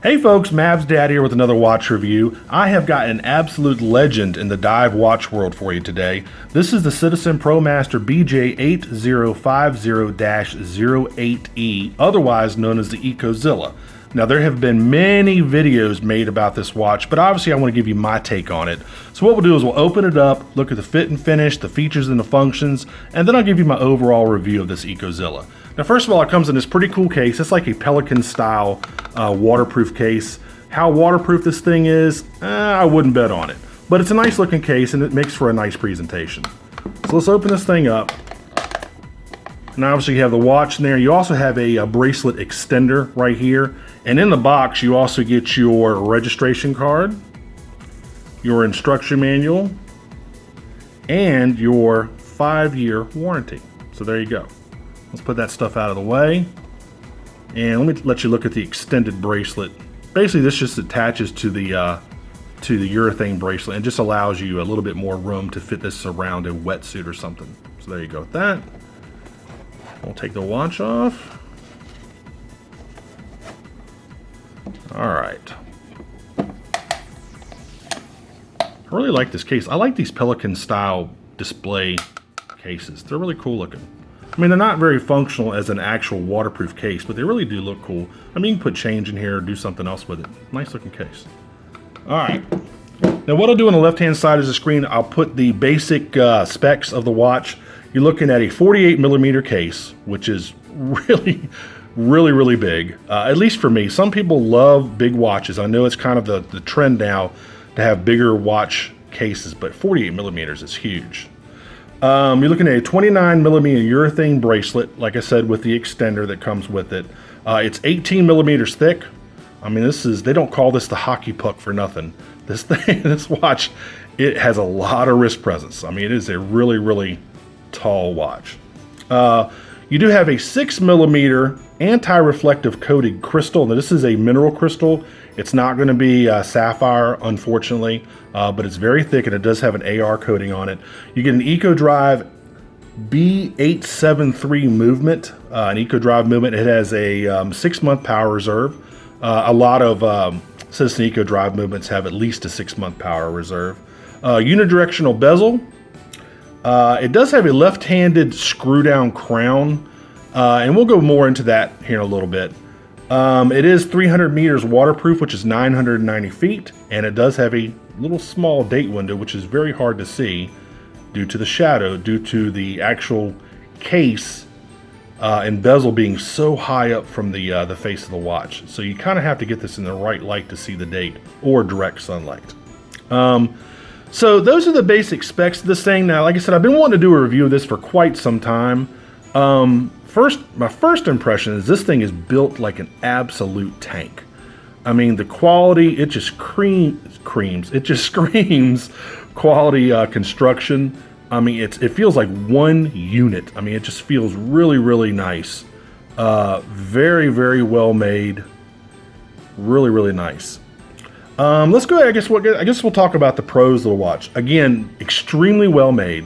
Hey folks, Mavs Dad here with another watch review. I have got an absolute legend in the dive watch world for you today. This is the Citizen Promaster BJ8050-08E, otherwise known as the Eco-Zilla. Now there have been many videos made about this watch, but obviously I want to give you my take on it. So what we'll do is we'll open it up, look at the fit and finish, the features and the functions, and then I'll give you my overall review of this Eco-Zilla. Now first of all, it comes in this pretty cool case. It's like a Pelican style waterproof case. How waterproof this thing is, I wouldn't bet on it. But it's a nice looking case and it makes for a nice presentation. So let's open this thing up. And obviously you have the watch in there. You also have a bracelet extender right here. And in the box, you also get your registration card, your instruction manual, and your 5-year warranty. So there you go. Let's put that stuff out of the way. And let me let you look at the extended bracelet. Basically, this just attaches to the urethane bracelet and just allows you a little bit more room to fit this around a wetsuit or something. So there you go with that. We'll take the watch off. All right. I really like this case. I like these Pelican style display cases. They're really cool looking. I mean, they're not very functional as an actual waterproof case, but they really do look cool. I mean, you can put change in here or do something else with it. Nice looking case. All right. Now what I'll do on the left-hand side of the screen, I'll put the basic specs of the watch. You're looking at a 48mm case, which is really, really big, at least for me. Some people love big watches. I know it's kind of the trend now to have bigger watch cases, but 48mm is huge. You're looking at a 29mm urethane bracelet, like I said, with the extender that comes with it. It's 18mm thick. I mean, they don't call this the hockey puck for nothing. This thing, this watch, it has a lot of wrist presence. I mean, it is a really tall watch. You do have a 6mm anti-reflective coated crystal. Now, this is a mineral crystal. It's not going to be sapphire, unfortunately, but it's very thick and it does have an AR coating on it. You get an Eco-Drive BJ8050 movement, an Eco-Drive movement. It has a 6-month power reserve. A lot of Citizen Eco-Drive movements have at least a 6-month power reserve. Unidirectional bezel. It does have a left-handed screw-down crown, and we'll go more into that here in a little bit. It is 300 meters waterproof, which is 990 feet, and it does have a little small date window, which is very hard to see due to the shadow, due to the actual case and bezel being so high up from the face of the watch. So you kind of have to get this in the right light to see the date, or direct sunlight. So those are the basic specs of this thing. Now, like I said, I've been wanting to do a review of this for quite some time. My first impression is this thing is built like an absolute tank. I mean, the quality, it just screams quality construction. I mean, it feels like one unit. I mean, it just feels really nice. Very well made. Really nice. Let's go ahead. I guess we'll talk about the pros of the watch. Again, extremely well made.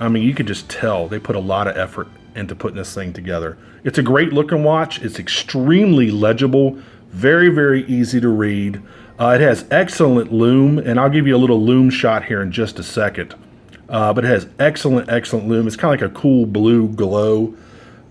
I mean, you could just tell they put a lot of effort into putting this thing together. It's a great looking watch. It's extremely legible, very easy to read. It has excellent lume, and I'll give you a little lume shot here in just a second. But it has excellent lume. It's kind of like a cool blue glow.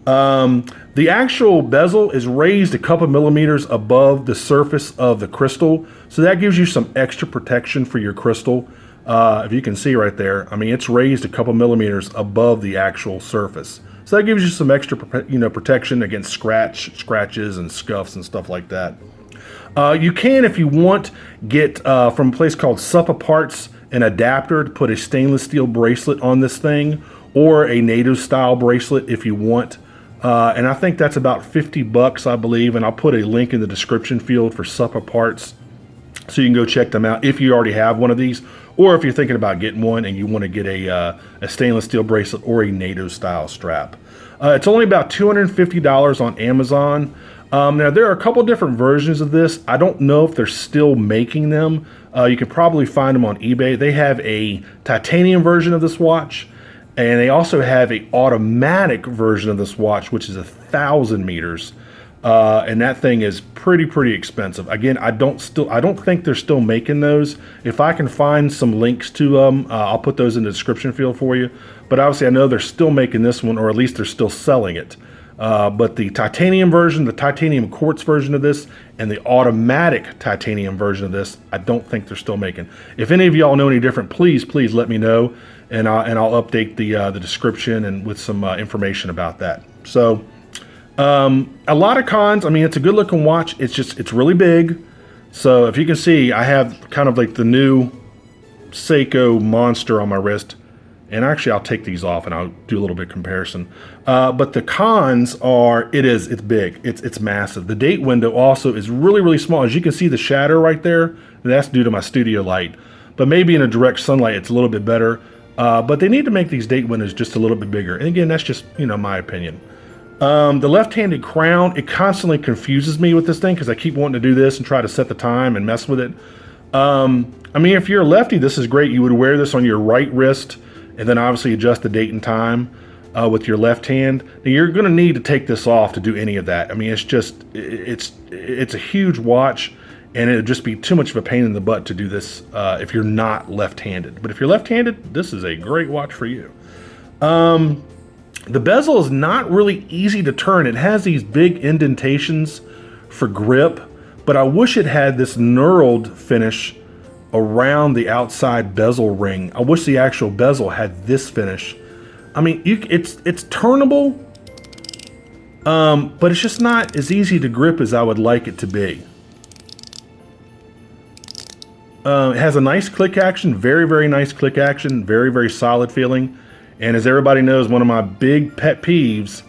The actual bezel is raised a couple millimeters above the surface of the crystal, so that gives you some extra protection for your crystal. If you can see right there, I mean, it's raised a couple millimeters above the actual surface. So that gives you some extra, protection against scratches and scuffs and stuff like that. You can, if you want, get from a place called Suppa Parts an adapter to put a stainless steel bracelet on this thing, or a native style bracelet if you want. And I think that's about 50 bucks, I believe. And I'll put a link in the description field for Suppa Parts, so you can go check them out if you already have one of these, or if you're thinking about getting one and you want to get a stainless steel bracelet or a native style strap. It's only about $250 on Amazon. Now, there are a couple different versions of this. I don't know if they're still making them. You can probably find them on eBay. They have a titanium version of this watch, and they also have a automatic version of this watch, which is 1,000 meters. And that thing is pretty expensive. Again, I don't think they're still making those. If I can find some links to them, I'll put those in the description field for you. But obviously, I know they're still making this one, or at least they're still selling it. But the titanium version, the titanium quartz version of this, and the automatic titanium version of this, I don't think they're still making. If any of y'all know any different, please let me know, and I'll update the description and with some information about that. So. A lot of cons. I mean, it's a good looking watch. It's really big. So if you can see, I have kind of like the new Seiko Monster on my wrist. And actually, I'll take these off and I'll do a little bit of comparison. But the cons are, it's big. It's massive. The date window also is really small. As you can see, the shadow right there, that's due to my studio light. But maybe in a direct sunlight, it's a little bit better. But they need to make these date windows just a little bit bigger. And again, that's just, my opinion. The left-handed crown, it constantly confuses me with this thing because I keep wanting to do this and try to set the time and mess with it. I mean, if you're a lefty, this is great. You would wear this on your right wrist and then obviously adjust the date and time with your left hand. Now, you're going to need to take this off to do any of that. I mean, it's a huge watch, and it would just be too much of a pain in the butt to do this if you're not left-handed. But if you're left-handed, this is a great watch for you. The bezel is not really easy to turn. It has these big indentations for grip, but I wish it had this knurled finish around the outside bezel ring. I wish the actual bezel had this finish. I mean, it's turnable, but it's just not as easy to grip as I would like it to be. It has a nice click action, very nice click action, very solid feeling. And as everybody knows, one of my big pet peeves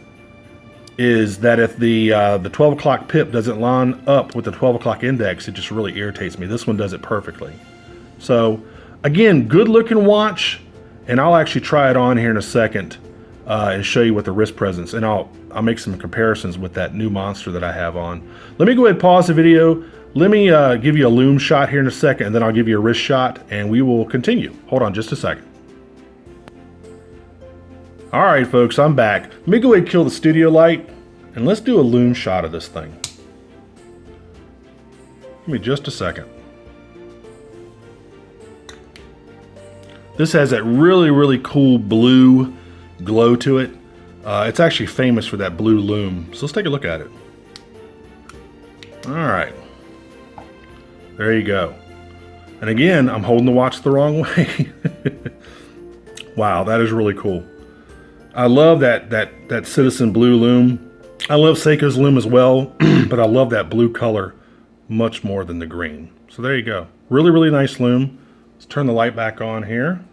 is that if the 12 o'clock pip doesn't line up with the 12 o'clock index, it just really irritates me. This one does it perfectly. So again, good looking watch, and I'll actually try it on here in a second and show you with the wrist presence, and I'll make some comparisons with that new Monster that I have on. Let me go ahead and pause the video. Let me give you a lume shot here in a second, and then I'll give you a wrist shot, and we will continue. Hold on just a second. All right, folks, I'm back. Let me go ahead and kill the studio light, and let's do a lume shot of this thing. Give me just a second. This has that really cool blue glow to it. It's actually famous for that blue lume. So let's take a look at it. All right. There you go. And again, I'm holding the watch the wrong way. Wow, that is really cool. I love that Citizen blue lume. I love Seiko's lume as well, but I love that blue color much more than the green. So there you go. Really nice lume. Let's turn the light back on here.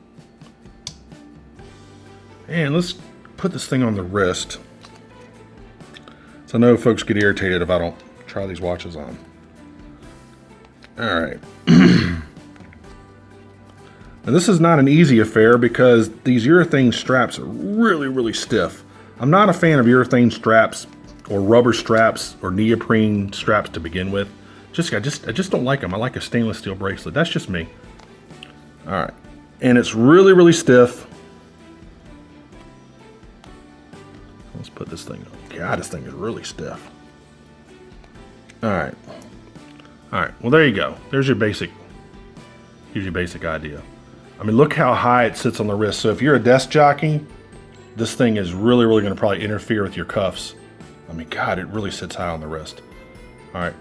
And let's put this thing on the wrist. So I know folks get irritated if I don't try these watches on. All right. Now this is not an easy affair because these urethane straps are really stiff. I'm not a fan of urethane straps or rubber straps or neoprene straps to begin with. I just don't like them. I like a stainless steel bracelet. That's just me. All right. And it's really stiff. Let's put this thing on. God, this thing is really stiff. All right. Well, there you go. There's your basic, gives you a basic idea. I mean, look how high it sits on the wrist. So if you're a desk jockey, this thing is really going to probably interfere with your cuffs. I mean, God, it really sits high on the wrist. All right.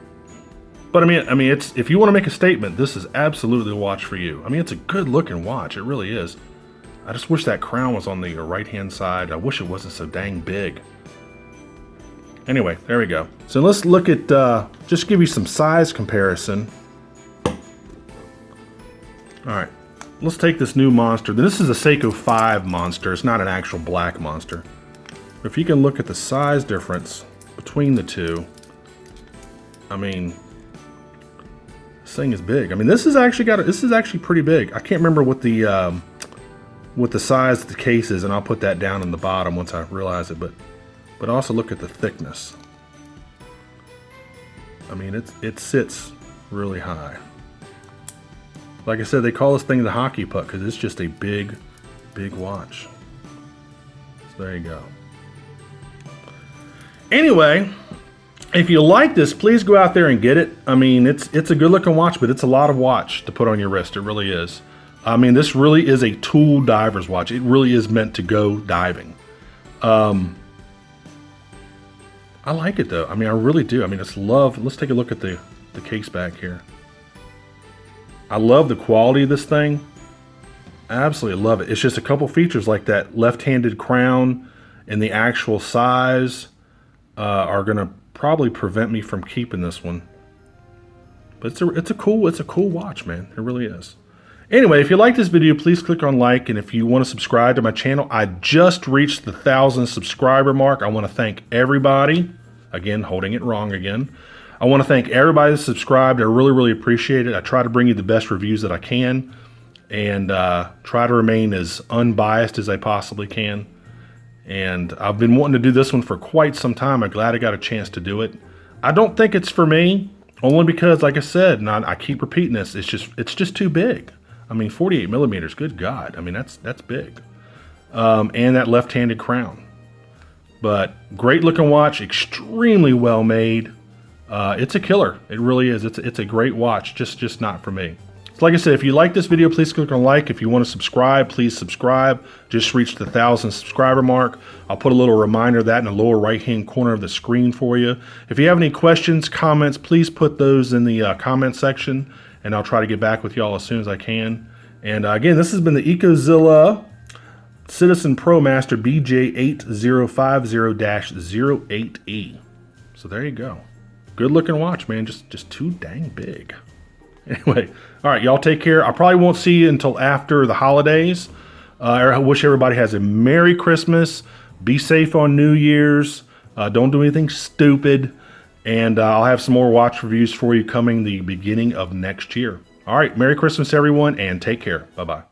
But I mean, it's, if you want to make a statement, this is absolutely a watch for you. I mean, it's a good looking watch. It really is. I just wish that crown was on the right-hand side. I wish it wasn't so dang big. Anyway, there we go. So let's look at, just give you some size comparison. All right, let's take this new monster. This is a Seiko 5 monster. It's not an actual black monster. If you can look at the size difference between the two, I mean, this thing is big. I mean, this is actually pretty big. I can't remember what the size of the case is, and I'll put that down in the bottom once I realize it. But also look at the thickness. I mean, it sits really high. Like I said, they call this thing the hockey puck because it's just a big, big watch. So there you go. Anyway, if you like this, please go out there and get it. I mean, it's a good looking watch, but it's a lot of watch to put on your wrist. It really is. I mean, this really is a tool diver's watch. It really is meant to go diving. I like it though. I mean, I really do. I mean, let's take a look at the case back here. I love the quality of this thing. I absolutely love it. It's just a couple features like that left-handed crown and the actual size are gonna probably prevent me from keeping this one. But it's a cool watch, man. It really is. Anyway, if you like this video, please click on like, and if you want to subscribe to my channel, I just reached the 1,000 subscriber mark. I want to thank everybody. Again, holding it wrong again. I want to thank everybody that subscribed. I really, really appreciate it. I try to bring you the best reviews that I can, and try to remain as unbiased as I possibly can. And I've been wanting to do this one for quite some time. I'm glad I got a chance to do it. I don't think it's for me, only because, like I said, and I keep repeating this, it's just too big. I mean, 48 millimeters, good God. I mean, that's big. And that left-handed crown. But great looking watch, extremely well made. It's a killer. It really is. It's a great watch, just not for me. So like I said, if you like this video, please click on like. If you want to subscribe, please subscribe. Just reached the 1,000 subscriber mark. I'll put a little reminder of that in the lower right-hand corner of the screen for you. If you have any questions, comments, please put those in the comment section, and I'll try to get back with y'all as soon as I can. And again, this has been the Eco-Zilla Citizen Promaster BJ8050-08E. So there you go. Good looking watch, man. Just too dang big. Anyway, all right, y'all take care. I probably won't see you until after the holidays. I wish everybody has a Merry Christmas. Be safe on New Year's. Don't do anything stupid. And I'll have some more watch reviews for you coming the beginning of next year. All right, Merry Christmas, everyone, and take care. Bye-bye.